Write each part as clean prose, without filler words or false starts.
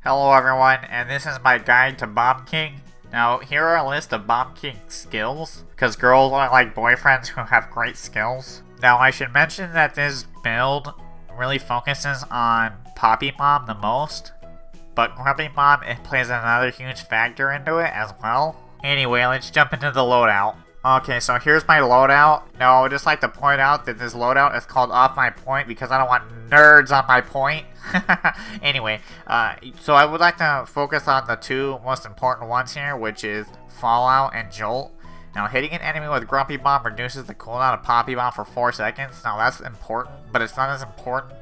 Hello everyone, and this is my guide to Bomb King. Now, here are a list of Bomb King skills, because girls only like boyfriends who have great skills. Now, I should mention that this build really focuses on Poppy Bomb the most, but Grumpy Bomb plays another huge factor into it as well. Anyway, let's jump into the loadout. Okay, so here's my loadout. Now, I would just like to point out that this loadout is called Off My Point because I don't want nerds on my point. Anyway, so I would like to focus on the two most important ones here, which is Fallout and Jolt. Now, hitting an enemy with Grumpy Bomb reduces the cooldown of Poppy Bomb for 4 seconds. Now, that's important, but it's not as important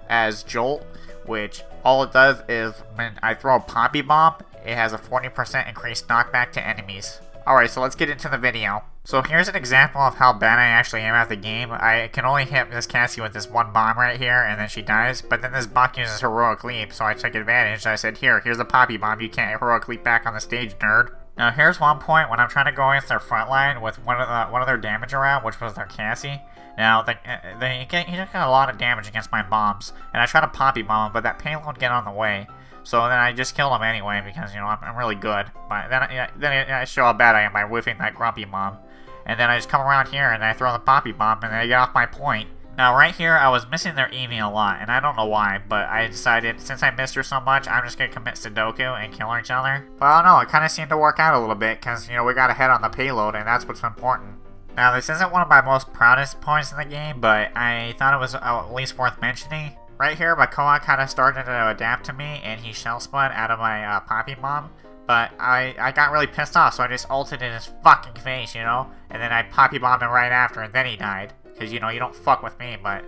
as Jolt, which all it does is when I throw a Poppy Bomb, it has a 40% increased knockback to enemies. Alright, so let's get into the video. So here's an example of how bad I actually am at the game. I can only hit Miss Cassie with this one bomb right here, and then she dies. But then this buck uses Heroic Leap, so I took advantage. I said, here's a Poppy Bomb. You can't Heroic Leap back on the stage, nerd. Now here's one point when I'm trying to go against their front line with one of their damage around, which was their Cassie. Now, he took a lot of damage against my bombs, and I tried to Poppy Bomb him, but that payload get on the way. So then I just killed him anyway because, you know, I'm really good. But then I show how bad I am by whiffing that Grumpy Bomb. And then I just come around here and I throw the Poppy Bomb and then I get off my point. Now right here, I was missing their Eevee a lot, and I don't know why, but I decided, since I missed her so much, I'm just gonna commit Sudoku and kill each other. But I don't know, it kinda seemed to work out a little bit, because, you know, we got ahead on the payload, and that's what's important. Now this isn't one of my most proudest points in the game, but I thought it was at least worth mentioning. Right here, Makoa kind of started to adapt to me, and he shell spun out of my Poppy Bomb. But I got really pissed off, so I just ulted in his fucking face, you know? And then I Poppy Bombed him right after, and then he died. Because, you know, you don't fuck with me, but...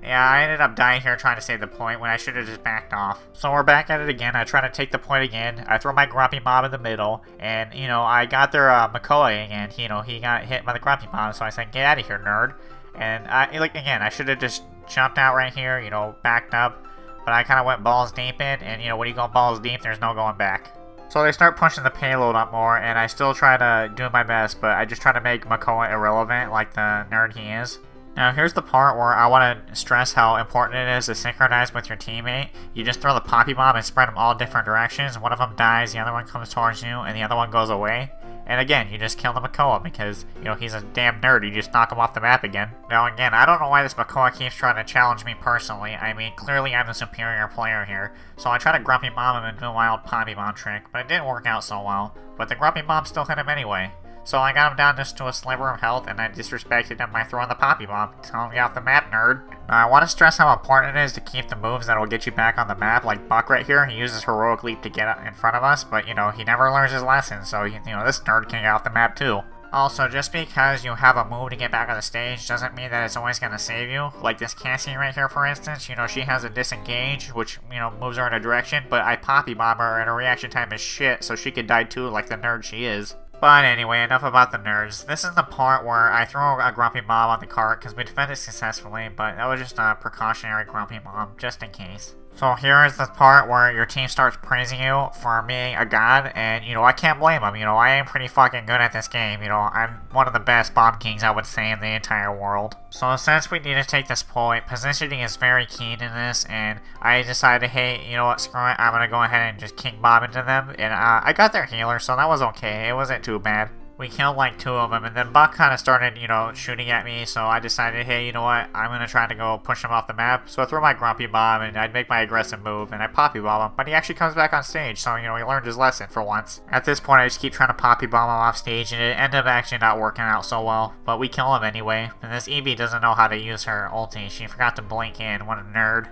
yeah, I ended up dying here trying to save the point when I should have just backed off. So we're back at it again. I try to take the point again. I throw my Grumpy Bomb in the middle, and, you know, I got their Makoa again. You know, he got hit by the Grumpy Bomb, so I said, get out of here, nerd. And, again, I should have just jumped out right here, you know, backed up. But I kind of went balls deep in, and, you know, when you go balls deep, there's no going back. So they start pushing the payload up more, and I still try to do my best, but I just try to make Makoa irrelevant like the nerd he is. Now here's the part where I want to stress how important it is to synchronize with your teammate. You just throw the Poppy Bomb and spread them all different directions. One of them dies, the other one comes towards you, and the other one goes away. And again, you just kill the Makoa because, you know, he's a damn nerd. You just knock him off the map again. Now again, I don't know why this Makoa keeps trying to challenge me personally. I mean, clearly I'm the superior player here. So I try to Grumpy Bomb him and do a wild Poppy Bomb trick, but it didn't work out so well. But the Grumpy Bomb still hit him anyway. So I got him down just to a sliver of health, and I disrespected him by throwing the Poppy Bomb, telling me off the map, nerd. Now, I want to stress how important it is to keep the moves that will get you back on the map, like Buck right here. He uses Heroic Leap to get in front of us, but, you know, he never learns his lesson, so, you know, this nerd can get off the map too. Also, just because you have a move to get back on the stage doesn't mean that it's always going to save you. Like this Cassie right here, for instance, you know, she has a disengage, which, you know, moves her in a direction, but I Poppy Bomb her and her reaction time is shit, so she could die too, like the nerd she is. But anyway, enough about the nerds. This is the part where I throw a Grumpy Bomb on the cart because we defended successfully, but that was just a precautionary Grumpy Bomb, just in case. So here is the part where your team starts praising you for being a god, and, you know, I can't blame them. You know, I am pretty fucking good at this game. You know, I'm one of the best Bomb Kings, I would say, in the entire world. So since we need to take this point, positioning is very key in this, and I decided, hey, you know what, screw it, I'm gonna go ahead and just King Bomb into them, and I got their healer, so that was okay. It wasn't too bad. We killed like 2 of them, and then Buck kind of started, you know, shooting at me, so I decided, hey, you know what, I'm going to try to go push him off the map. So I throw my Grumpy Bomb, and I'd make my aggressive move, and I Poppy Bomb him, but he actually comes back on stage, so, you know, he learned his lesson for once. At this point, I just keep trying to Poppy Bomb him off stage, and it ended up actually not working out so well, but we kill him anyway. And this Eevee doesn't know how to use her ulti. She forgot to blink in. What a nerd.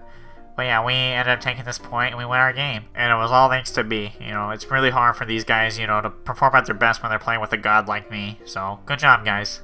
But yeah, we ended up taking this point and we win our game. And it was all thanks to B. You know, it's really hard for these guys, you know, to perform at their best when they're playing with a god like me. So, good job, guys.